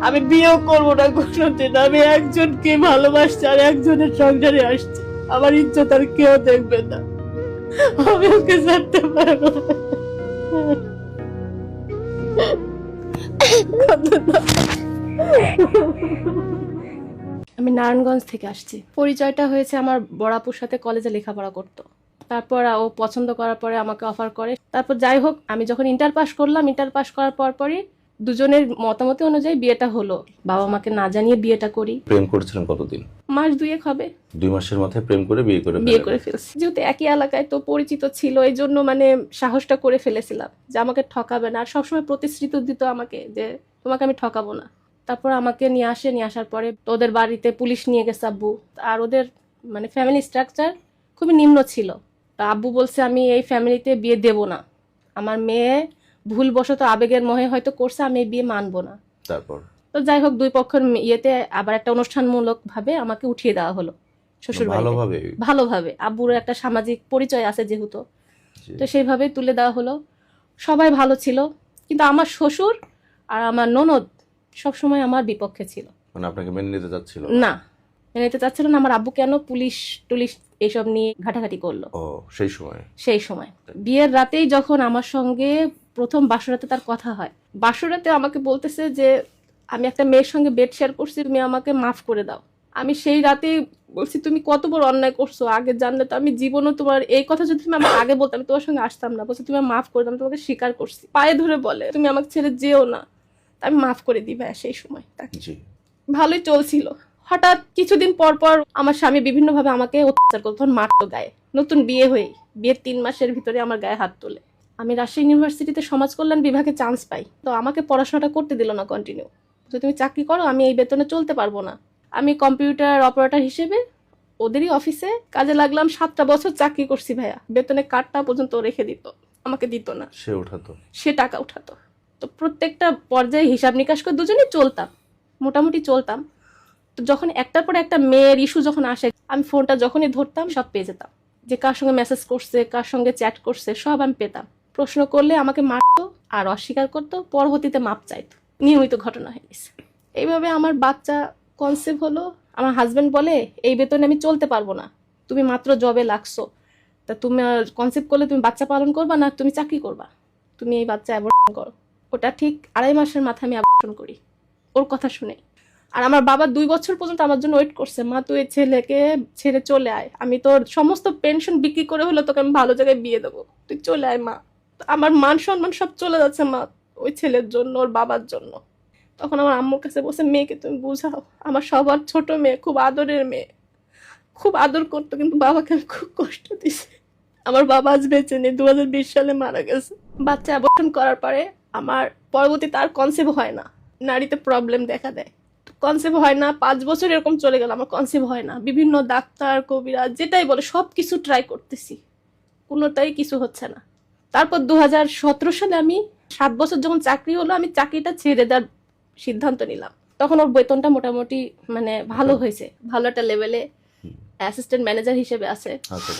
আমি বিয়েও করবো না কোনোদিন। আমি একজনকে ভালোবাসছি আর একজনের সংসারে আসছি, আমার ইজ্জত আর কেউ দেখবে না, আমি ওকে ছাড়তে পারবো না। আমি নারায়ণগঞ্জ থেকে আসছি। পরিচয়টা হয়েছে আমার বড় আপুর সাথে, কলেজে লেখাপড়া করতো। তারপর ও পছন্দ করার পরে আমাকে অফার করে। তারপর যাই হোক, আমি যখন ইন্টার পাস করলাম, ইন্টার পাস করার পরই দুজনের মতামত অনুযায়ী বিয়েটা হলো। বাবা মাকে না জানিয়ে বিয়েটা করি। প্রেম করেছিলেন কতদিন? মাস 2 হবে। 2 মাসের মাথায় প্রেম করে বিয়ে করে ফেলছি। যেহেতু একই এলাকায় তো পরিচিত ছিল, এই জন্য মানে সাহসটা করে ফেলেছিলাম যে আমাকে ঠকাবে না। আর সবসময় প্রতিশ্রুতি দিত আমাকে যে তোমাকে আমি ঠকাবো না। তারপর আমাকে নিয়ে আসার পরে ওদের বাড়িতে পুলিশ নিয়ে গেছে আব্বু। আর ওদের মানে ফ্যামিলি স্ট্রাকচার খুবই নিম্ন ছিল। তা আব্বু বলছে আমি এই ফ্যামিলিতে বিয়ে দেব না, আমার মেয়ে ভুলবশত আবেগের মোহে হয়তো করছে, আমি এই বিয়ে মানবো না। তারপর তো যাই হোক, 2 পক্ষের ইয়েতে আবার একটা অনুষ্ঠানমূলক ভাবে আমাকে উঠিয়ে দেওয়া হলো শ্বশুর বাড়িতে। ভালোভাবে আব্বুর একটা সামাজিক পরিচয় আছে যেহেতু, তো সেইভাবে তুলে দেওয়া হলো। সবাই ভালো ছিল, কিন্তু আমার শ্বশুর আর আমার ননদ সবসময় আমার বিপক্ষে ছিল। মানে আপনাকে মেনে নিতে চাচ্ছিল না, মেনে নিতে চাচ্ছিল না। আমার আব্বু কেন পুলিশ টুলিশ এইসব নিয়ে ঘাটাঘাটি করলো। ও সেই সময় বিয়ের রাতেই যখন আমার সঙ্গে প্রথম বাসরাতে তার কথা হয়, বাসরাতে আমাকে বলতেছে যে আমি একটা মেয়ের সঙ্গে বেড শেয়ার করছি, তুমি আমাকে মাফ করে দাও। আমি সেই রাতেই বলছি তুমি কত বড় অন্যায় করছো, আগে জানলে তো আমি জীবনও তোমার এই কথা যদি তুমি আমাকে আগে বলতে আমি তোমার সঙ্গে আসতাম না। বলছি তুমি মাফ করে দাও, আমি তোমাকে স্বীকার করছি। পায়ে ধরে বলে তুমি আমাকে ছেড়ে যেও না। আমি মাফ করে দিই ভাইয়া। সেই সময় ভালোই চলছিল। হঠাৎ কিছুদিন পর আমার স্বামী বিভিন্ন ভাবে আমাকে অত্যাচার করতো, মারতো গায়ে। নতুন বিয়ের 3 মাসের ভিতরে আমার গায়ে হাত তোলে। আমি রাজশাহী ইউনিভার্সিটিতে সমাজ কল্যাণ বিভাগে চান্স পাই, তো আমাকে পড়াশোনাটা করতে দিল না কন্টিনিউ। তো তুমি চাকরি করো, আমি এই বেতনে চলতে পারবো না। আমি কম্পিউটার অপারেটর হিসেবে ওদেরই অফিসে কাজে লাগলাম। 7টা বছর চাকরি করছি ভাইয়া। বেতনে কার্ডটা পর্যন্ত রেখে দিত, আমাকে দিত না। সে টাকা উঠাতো। তো প্রত্যেকটা পর্যায়ে হিসাব নিকাশ করে দুজনেই চলতাম, মোটামুটি চলতাম। তো যখন একটার পর একটা মেয়ের ইস্যু যখন আসে, আমি ফোনটা যখনই ধরতাম সব পেয়ে যেতাম, যে কার সঙ্গে মেসেজ করছে, কার সঙ্গে চ্যাট করছে, সব আমি পেতাম। প্রশ্ন করলে আমাকে মারতো আর অস্বীকার করতো, পরবর্তীতে মাপ চাইতো। নিয়মিত ঘটনা হয়ে গেছে। এইভাবে আমার বাচ্চা কনসেভ হলো। আমার হাজবেন্ড বলে এই বেতনে আমি চলতে পারবো না, তুমি মাত্র জবে লাগছো, তা তুমি কনসেভ করলে তুমি বাচ্চা পালন করবা না তুমি চাকরি করবা, তুমি এই বাচ্চা অ্যাবর্শন করো। ওটা ঠিক 2.5 মাসের মাথায় আমি অ্যাবর্শন করি ওর কথা শুনে। আর আমার বাবা 2 বছর পর্যন্ত আমার জন্য ওয়েট করছে, মা তুই এই ছেলেকে ছেড়ে চলে আয়, আমি তোর সমস্ত পেনশন বিক্রি করে হলো তোকে আমি ভালো জায়গায় বিয়ে দেবো, তুই চলে আয় মা। আমার মান সম্মান সব চলে যাচ্ছে মা ওই ছেলের জন্য, ওর বাবার জন্য। তখন আমার আম্মুর কাছে বসে মেয়েকে তুমি বুঝাও। আমার সবার ছোট মেয়ে, খুব আদরের মেয়ে, খুব আদর করতো, কিন্তু বাবাকে আমি খুব কষ্ট দিছি। আমার বাবা আজ বেঁচে নেই, 2020 সালে মারা গেছে। বাচ্চা অ্যাবর্শন করার পরে আমার পরবর্তীতে আর কনসেভ হয় না, নারীতে প্রবলেম দেখা দেয়, কনসেভ হয় না। 5 বছর এরকম চলে গেল, আমার কনসেভ হয় না। বিভিন্ন ডাক্তার কবিরা যেটাই বলে সব কিছু ট্রাই করতেছি, কোনোটাই কিছু হচ্ছে না। তারপর 2017 সালে আমি 7 বছর যখন চাকরি হলো, আমি চাকরিটা ছেড়ে দেওয়ার সিদ্ধান্ত নিলাম। তখন ওর বেতনটা মোটামুটি মানে ভালো হয়েছে, ভালো একটা লেভেলে অ্যাসিস্ট্যান্ট ম্যানেজার হিসেবে আছে।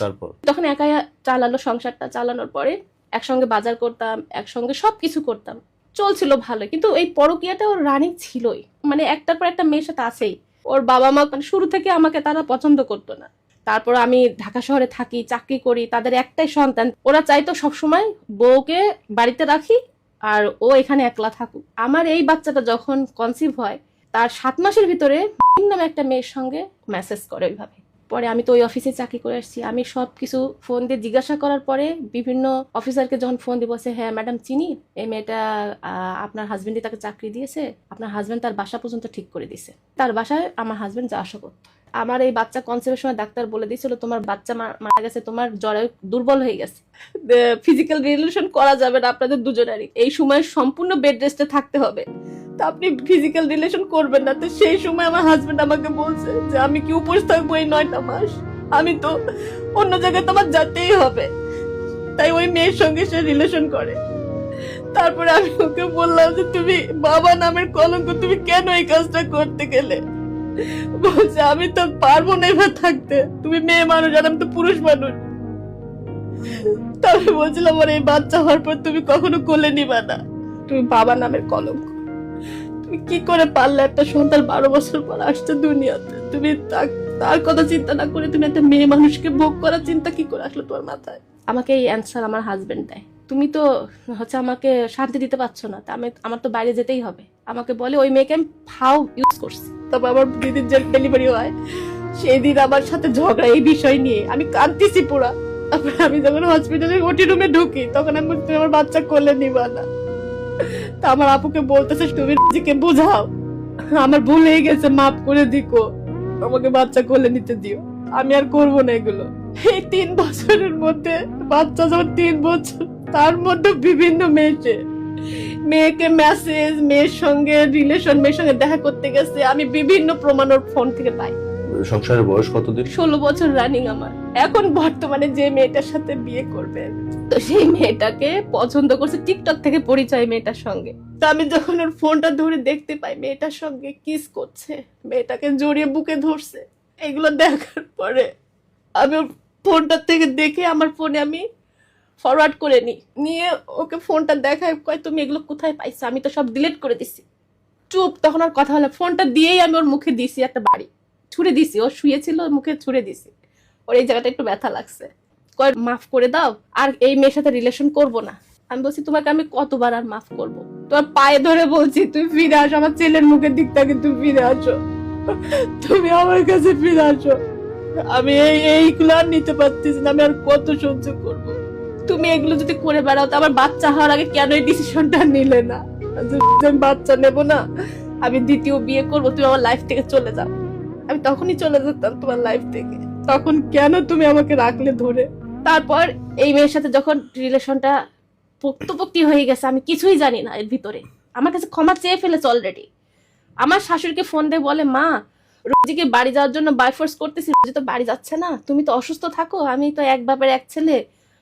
তারপর তখন একাই চালালো, সংসারটা চালানোর পরে একসঙ্গে বাজার করতাম, একসঙ্গে সবকিছু করতাম, চলছিল ভালো। কিন্তু এই পরকীয়াটা ওর রানিং ছিলই, মানে একটার পর একটা মেয়ের সাথে আছেই। ওর বাবা মা মানে শুরু থেকে আমাকে তারা পছন্দ করতো না। তারপর আমি ঢাকা শহরে থাকি, চাকরি করি, তাদের একটাই সন্তান, ওরা চাইতো সবসময় বউকে বাড়িতে রাখি আর ও এখানে একলা থাকুক। আমার এই বাচ্চাটা যখন কনসিভ হয়, তার 7 মাসের ভিতরে নামে একটা মেয়ের সঙ্গে মেসেজ করে ওইভাবে। পরে আমি তো ওই অফিসে চাকরি করে আসছি, আমি সব কিছু ফোন দিয়ে জিজ্ঞাসা করার পরে বিভিন্ন অফিসারকে যখন ফোন দিয়ে বলছে হ্যাঁ ম্যাডাম চিনি, এই মেয়েটা আপনার হাজবেন্ডই তাকে চাকরি দিয়েছে, আপনার হাজবেন্ড তার বাসা পর্যন্ত ঠিক করে দিয়েছে। তার বাসায় আমার হাজবেন্ড যা আসা করতো। আমার এই বাচ্চা কনসেপ্টের সময় ডাক্তার বলে দিয়েছিল তোমার বাচ্চা মারা গেছে, তোমার জ্বরে দুর্বল হয়ে গেছে, ফিজিক্যাল রিলেশন করা যাবে না আপনাদের দুজনেরই, এই সময় সম্পূর্ণ বেড রেস্টে থাকতে হবে, তা আপনি ফিজিক্যাল রিলেশন করবেন না। তো সেই সময় আমার হাজবেন্ড আমাকে বলছে যে আমি কি উপোস থাকবো এই 9টা মাস, আমি তো অন্য জায়গায় তোমার যেতেই হবে। তাই ওই মেয়ের সঙ্গে সে রিলেশন করে। তারপরে আমি ওকে বললাম যে তুমি বাবা নামের কলঙ্ক, তুমি কেন এই কাজটা করতে গেলে? বলছে আমি তো পারবো না এবার থাকতে, তুমি মেয়ে মানুষ আর আমি তো পুরুষ মানুষ। তবে বলছিলাম আমার এই বাচ্চা হওয়ার পর তুমি কখনো কোলে নিবা না, তুমি বাবা নামের কলঙ্ক। তুমি কি করে পারলে একটা সন্তান 12 বছর পর আসছে দুনিয়াতে? তুমি তার কথা চিন্তা না করে তুমি একটা মেয়ে মানুষকে ভোগ করার চিন্তা কি করে আসলো তোমার মাথায়? আমাকে এই অ্যান্সার আমার হাজবেন্ড দেয়। তুমি তো আমাকে শান্তি দিতে পারছো না, তা আমার তো বাইরে যেতেই হবে। আমাকে বলে ওই মেয়েকে আমি ফাও ইউজ করছি। তবে আমার দিদির যে ডেলিভারি হয় সেই দিন আমার সাথে ঝগড়া এই বিষয় নিয়ে, আমি কাঁদতেছি পুরা। তারপরে আমি যখন হসপিটালের ওটি রুমে ঢুকি তখন আমি বলছি, তুমি আমার বাচ্চা কোলে নিবা না। তা আমার আপুকে বলতেছে, তুমি রোজিকে বুঝাও আমার ভুল হয়ে গেছে, মাফ করে দিকো, আমাকে বাচ্চা কোলে নিতে দিও, আমি আর করবো না এগুলো। এই 3 বছরের মধ্যে বাচ্চা যখন 3 বছর, তার মধ্যে বিভিন্ন মেয়েকে মেসেজ, মেয়ের সঙ্গে রিলেশন, মেয়ের সঙ্গে দেখা করতে গেছে, আমি বিভিন্ন প্রমাণ ওর ফোন থেকে পাই। সংসারের বয়স কতদিন? 16 বছর রানিং আমার। এখন বর্তমানে যে মেয়েটার সাথে বিয়ে করবে, তো সেই মেয়েটাকে পছন্দ করছে, টিকটক থেকে পরিচয় মেয়েটার সঙ্গে। তো আমি যখন ওর ফোনটা ধরে দেখতে পাই মেয়েটার সঙ্গে কিস করছে, মেয়েটাকে জড়িয়ে বুকে ধরছে, এগুলো দেখার পরে আমি ওর ফোনটা থেকে দেখে আমার ফোনে আমি ফরওয়ার্ড করে নিয়ে ওকে ফোনটা দেখায়, কয় তুমি এগুলো কোথায় পাইছো? আমি তো সব ডিলিট করে দিছি। চুপ, তখন আর কথা হলো। ফোনটা দিয়েই আমি ওর মুখে দিছি একটা বাড়ি, ছুঁড়ে দিছি। ও শুয়েছিল, ওর মুখে ছুঁড়ে দিছি। ওর এই জায়গাটা একটু ব্যথা লাগছে। কয় মাফ করে দাও, আর এই মেয়ের সাথে রিলেশন করব না। আমি বলছি, তোমাকে আমি কতবার আর মাফ করব? তোমার পায়ে ধরে বলছি তুমি ফিরে আসো, আমার ছেলের মুখের দিক থেকে তুমি ফিরে আসো, তুমি আমার কাছে ফিরে আসো। আমি এইগুলো আর নিতে পারতেছি না, আমি আর কত সহ্য করব? তুমি এগুলো যদি করে বেড়াও, তো আমার বাচ্চা হওয়ার আগে কেন এই ডিসিশনটা নিলে না? আমি বাচ্চা নেব না, আমি দ্বিতীয় বিয়ে করব, তুমি আমার লাইফ থেকে চলে যাও। আমি তখনই চলে যেতাম তোমার লাইফ থেকে। তখন কেন তুমি আমাকে রাখলে ধরে? তারপর এই মেয়ের সাথে যখন রিলেশনটা পোক্তপোক্তি হয়ে গেছে, আমি কিছুই জানি না এর ভিতরে। আমার কাছে ক্ষমা চেয়ে ফেলেছে অলরেডি। আমার শাশুড়িকে ফোন দিয়ে বলে, মা রোজিকে বাড়ি যাওয়ার জন্য বাই ফোর্স করতেছি, রোজি তো বাড়ি যাচ্ছে না, তুমি তো অসুস্থ থাকো, আমি তো এক বাপের এক ছেলে,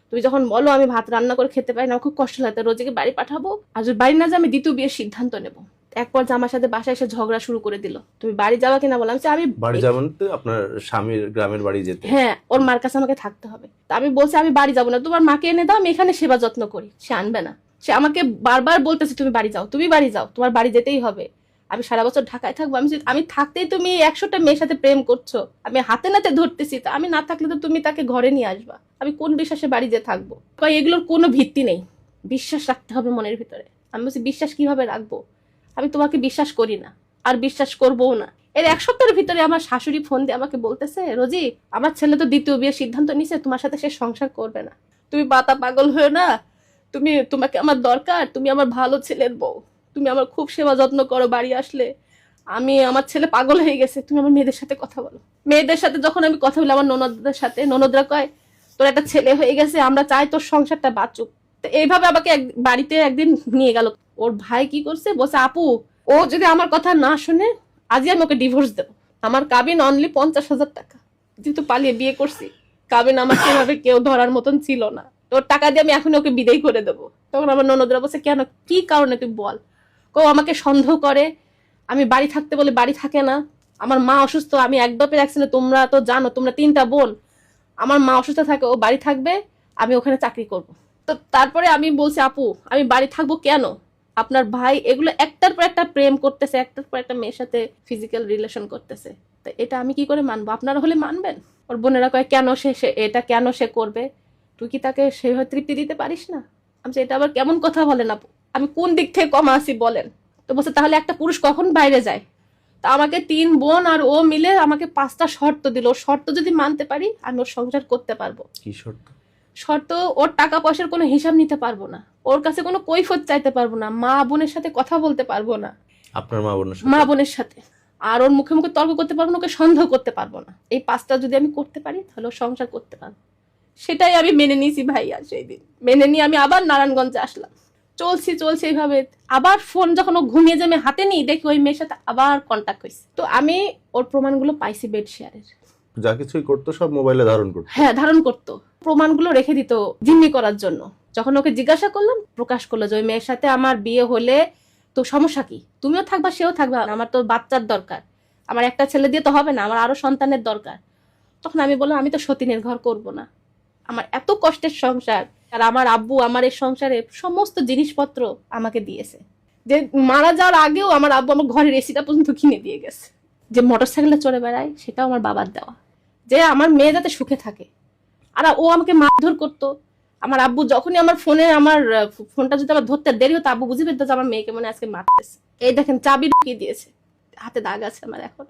তুমি যখন বলো আমি ভাত রান্না করে খেতে পারি না, খুব কষ্ট লাগে, রোজিকে বাড়ি পাঠাবো, আর যদি বাড়ি না যায় আমি দ্বিতীয় বিয়ের সিদ্ধান্ত নেবো। এক পর্যায়ে আমার সাথে বাসায় এসে ঝগড়া শুরু করে দিল, তুমি বাড়ি যাওয়া কিনা বললাম। আমি বাড়ি যাবেন তো আপনার স্বামীর গ্রামের বাড়ি যেতে? হ্যাঁ, ওর মার কাছে আমাকে থাকতে হবে। তা আমি বলছি আমি বাড়ি যাবো না, তোমার মাকে এনে দাও, আমি এখানে সেবা যত্ন করি। সে আনবে না, সে আমাকে বারবার বলতেছে তুমি বাড়ি যাও, তুমি বাড়ি যাও, তোমার বাড়ি যেতেই হবে। আমি সারা বছর ঢাকায় থাকবো। আমি থাকতেই তুমি 100টা মেয়ের সাথে প্রেম করছো, আমি হাতে নাতে ধরতেছি, তা আমি না থাকলে তো তুমি তাকে ঘরে নিয়ে আসবা, আমি কোন বিশ্বাসে বাড়ি যেতে থাকবো? এগুলোর কোনো ভিত্তি নেই, বিশ্বাস রাখতে হবে মনের ভিতরে। আমি বলছি, বিশ্বাস কিভাবে রাখবো? আমি তোমাকে বিশ্বাস করি না, আর বিশ্বাস করবো না। এর 1 সপ্তাহের ভিতরে আমার শাশুড়ি ফোন দিয়ে আমাকে বলতেছে, রোজি আমার ছেলে তো দ্বিতীয় বিয়ের সিদ্ধান্ত নিছে, তোমার সাথে সে সংসার করবে না, তুমি পাতা পাগল হয়ে না, তোমাকে আমার দরকার, তুমি আমার ভালো ছেলের বউ, তুমি আমার খুব সেবা যত্ন করো, বাড়ি আসলে আমার ছেলে পাগল হয়ে গেছে, তুমি আমার মেয়েদের সাথে কথা বলো। মেয়েদের সাথে যখন আমি কথা বলি আমার ননদদের সাথে, ননদরা কয় তোর একটা ছেলে হয়ে গেছে, আমরা চাই তোর সংসারটা বাঁচুক। তো এইভাবে আমাকে বাড়িতে একদিন নিয়ে গেল। ওর ভাই কি করছে, বলছে আপু ও যদি আমার কথা না শুনে আজই আমি ওকে ডিভোর্স দেবো। আমার কাবিন অনলি 50,000 টাকা, যেহেতু পালিয়ে বিয়ে করছি, কাবিন আমার সেভাবে কেউ ধরার মতন ছিল না, তোর টাকা দিয়ে আমি এখন ওকে বিদায় করে দেবো। তখন আমার ননদরা বলছে, কেন, কি কারণে তুই বল। আমাকে সন্দেহ করে, আমি বাড়ি থাকতে বলে বাড়ি থাকে না, আমার মা অসুস্থ, আমি এক বাপের এক ছেলে, তোমরা তো জানো, তোমরা 3টা বোন, আমার মা অসুস্থ থাকে, ও বাড়ি থাকবে, আমি ওখানে চাকরি করব। তো তারপরে আমি বলছি, আপু আমি বাড়ি থাকবো কেন? আপনার ভাই এগুলো একটার পর একটা প্রেম করতেছে, একটার পর একটা মেয়ের সাথে ফিজিক্যাল রিলেশন করতেছে, তো এটা আমি কি করে মানবো? আপনারা হলে মানবেন? ওর বোনেরা কয় কেন এটা কেন সে করবে, তুই কি তাকে সেভাবে তৃপ্তি দিতে পারিস না? আমি এটা আবার কেমন কথা বলেন আপু, আমি কোন দিক থেকে কম আসি বলেন? তো বলছে, তাহলে একটা পুরুষ কখন বাইরে যায়? তা আমাকে 3 বোন আর ও মিলে আমাকে 5টা শর্ত দিল, ওর শর্ত যদি মানতে পারি আমি ওর সংসার করতে পারবো। কি শর্ত? শর্ত, ওর টাকা পয়সার কোনো হিসাব নিতে পারবো না, ওর কাছে কোনো কৈফিয়ত চাইতে পারবো না, মা বোনের সাথে কথা বলতে পারবো না, আপনার মা বোনের সাথে, আর ওর মুখে মুখে তর্ক করতে পারবো না, ওকে সন্দেহ করতে পারবো না। এই 5টা যদি আমি করতে পারি তাহলে ওর সংসার করতে পারবো। সেটাই আমি মেনে নিয়েছি ভাইয়া। সেই দিন মেনে নিয়ে আমি আবার নারায়ণগঞ্জে আসলাম, চলছি এইভাবে। আবার ফোন যখন ও ঘুমিয়ে যাবে হাতে নিই, দেখি ওই মেয়ের সাথে আবার কন্টাক্ট হয়েছে। তো আমি ওর প্রমাণগুলো পাইছি, বেড শেয়ারের যা কিছুই করতো সব মোবাইলে ধারণ করতো। হ্যাঁ, ধারণ করতো, প্রমাণগুলো রেখে দিত জিম্মি করার জন্য। যখন ওকে জিজ্ঞাসা করলাম, প্রকাশ করলো যে ওই মেয়ের সাথে আমার বিয়ে হলে তো সমস্যা কি, তুমিও থাকবা সেও থাকবা, আমার তো বাচ্চার দরকার, আমার একটা ছেলে দিয়ে তো হবে না, আমার আরো সন্তানের দরকার। তখন আমি বললাম, আমি তো সতীনের ঘর করব না, আমার এত কষ্টের সংসার, আর আমার আব্বু আমার এই সংসারে সমস্ত জিনিসপত্র আমাকে দিয়েছে, যে মারা যাওয়ার আগেও আমার আব্বু আমার ঘরের এসিটা পর্যন্ত কিনে দিয়ে গেছে। যে মোটরসাইকেলে চড়ে বেড়ায় সেটাও আমার বাবার দেওয়া, যে আমার মেয়ে যাতে সুখে থাকে। আর ও আমাকে মারধর করতো। আমার আব্বু যখনই আমার ফোনটা যদি আমার ধরতে দেরি হতো, আব্বু বুঝে পেতো যে আমার মেয়েকে মনে আজকে মারতেছে। এই দেখেন চাবি ঢুকিয়ে দিয়েছে, হাতে দাগ আছে আমার এখন।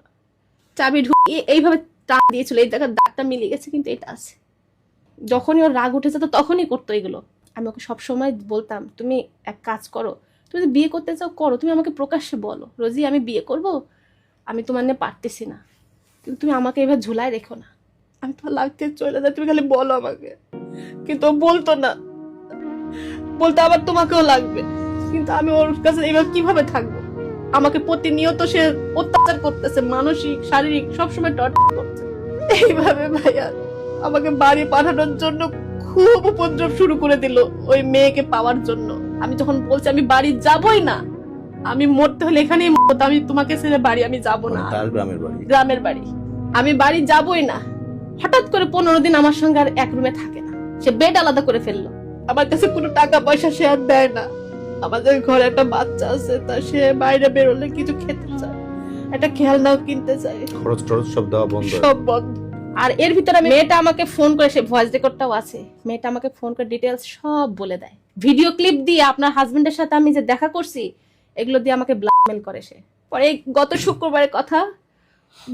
চাবি ঢুকিয়ে এইভাবে টান দিয়েছিল, এই দেখেন দাগটা মিলে গেছে, কিন্তু এটা আছে। যখনই ওর রাগ উঠে যেত তখনই করতো এগুলো। আমি ওকে সবসময় বলতাম, তুমি এক কাজ করো, তুমি যদি বিয়ে করতে চাও করো, তুমি আমাকে প্রকাশ্যে বলো রোজি আমি বিয়ে করব, আমি তোমার নিয়ে পারতেছি না, কিন্তু তুমি আমাকে এবার ঝুলায় রেখো না, আমি তোমার লাগতে চলে যাই, তুমি খালি বলো আমাকে। কিন্তু ও বলতো না, বলতে আবার তোমাকেও লাগবে। কিন্তু আমি ওর কাছে এবার কিভাবে থাকবো? আমাকে প্রতিনিয়ত সে অত্যাচার করতেছে, মানসিক শারীরিক সবসময় টর্চার করছে। এইভাবে ভাইয়া আমাকে বাড়ি পাঠানোর জন্য খুব উপদ্রব শুরু করে দিল ওই মেয়েকে পাওয়ার জন্য। আমি যখন বলছি আমি বাড়ি যাবই না, আমি মরতে হলে এখানেই মরতে, আমি তোমাকে ছেড়ে বাড়ি আমি যাব না। তার গ্রামের বাড়ি? গ্রামের বাড়ি। আমি বাড়ি যাবই না। হঠাৎ করে 15 দিন আমার সঙ্গে আর এক রুমে থাকে না, সে বেড আলাদা করে ফেললো। আমার কাছে কোনো টাকা পয়সা সে আর দেয় না। আমাদের ঘরে একটা বাচ্চা আছে, তা সে বাইরে বেরোলে কিছু খেতে চায়, একটা খেলনাও কিনতে চায়, খরচ টরচ সব দেওয়া বন্ধ? সব বন্ধ। আর এর ভিতরে মেয়েটা আমাকে ফোন করে, সে ভয়েস রেকর্ডটাও আছে, মেয়েটা আমাকে ফোন করে ডিটেলস সব বলে দেয়, ভিডিও ক্লিপ দিয়ে আপনার হাজবেন্ডের সাথে আমি যে দেখা করছি এগুলো দিয়ে আমাকে ব্ল্যাকমেল করে সে। পরে গত শুক্রবারের কথা,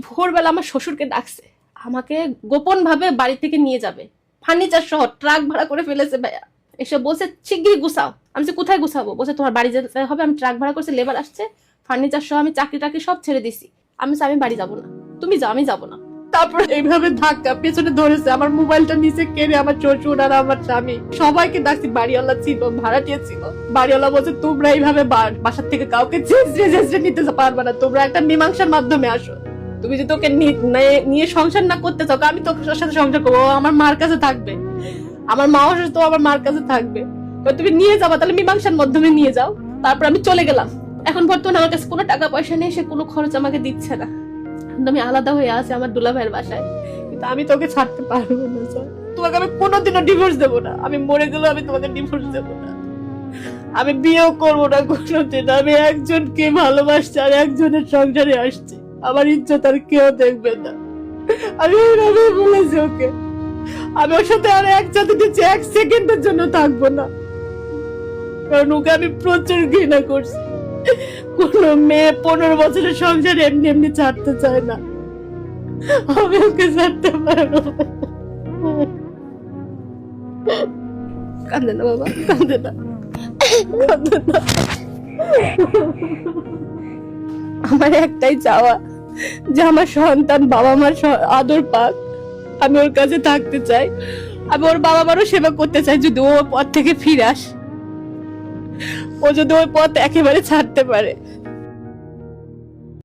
ভোরবেলা আমার শ্বশুরকে ডাকছে, আমাকে গোপন ভাবে বাড়ি থেকে নিয়ে যাবে, ফার্নিচার সহ ট্রাক ভাড়া করে ফেলেছে ভাইয়া। এসে বলছে শিগগিরই গুছাও। আমি যে কোথায় গুছাবো? বলছে তোমার বাড়ি যেতে হবে, আমি ট্রাক ভাড়া করছি, লেবার আসছে, ফার্নিচার সহ আমি চাকরি টাকরি সব ছেড়ে দিছি। আমি বাড়ি যাবো না, তুমি যাও, আমি যাবো না। তারপরে এইভাবে ধাক্কা পেছনে ধরেছে, আমার মোবাইলটা নিচে কেড়ে আমার শ্বশুর আর আমার স্বামী সবাইকে ডাকছি, বাড়িওয়ালা ছিল, ভাড়াটিয়া ছিল। বাড়িওয়ালা বলছে তোমরা এইভাবে বাসার থেকে কাউকে চেঁচড়ে নিতে পারবে না, তোমরা একটা মীমাংসার মাধ্যমে আসো। তুমি যদি তোকে নিয়ে সংসার না করতে চাও, আমি তোর সাথে সংসার করবো, আমার মার কাছে থাকবে, আমার মা অসুস্থ, আমার মার কাছে থাকবে, তুমি নিয়ে যাবা, তাহলে মীমাংসার মাধ্যমে নিয়ে যাও। তারপর আমি চলে গেলাম। এখন বর্তমানে আমার কাছে কোনো টাকা পয়সা নেই, সে কোনো খরচ আমাকে দিচ্ছে না। আমি আলাদা হয়ে আছি আমার দুলা ভাইয়ের বাসায়, কিন্তু আমি তোকে ছাড়তে পারবো না স্যার। তোমাকে আমি কোনোদিনও ডিভোর্স দেবো না, আমি মরে গেলেও আমি তোমাকে ডিভোর্স দেবো না, আমি বিয়েও করবো না কোনোদিন। আমি একজনকে ভালোবাসছি আর একজনের সংসারে আসছি, আমার ইজ্জত আর কেউ দেখবে না। আমি এইভাবে বলেছি ওকে, আমি ওর সাথে আর একসাথে দিচ্ছি, 1 সেকেন্ডের জন্য থাকবো না, কারণ ওকে আমি প্রচুর ঘৃণা করছি। কোন মেয়ে 15 বছরের সংসার এমনি এমনি ছাড়তে চায় না, আমি ওকে ছাড়তে পারবো না। কান্দে না বাবা, কান্দে না, কান্দে না। আমার একটাই চাওয়া যে আমার সন্তান বাবা মার আদর পাক, আমি ওর কাছে থাকতে চাই, আমি ওর বাবা মারও সেবা করতে চাই। যদি ও পথ থেকে ফিরে আসে, ও যদি ওই পথ একেবারে ছাড়তে পারে,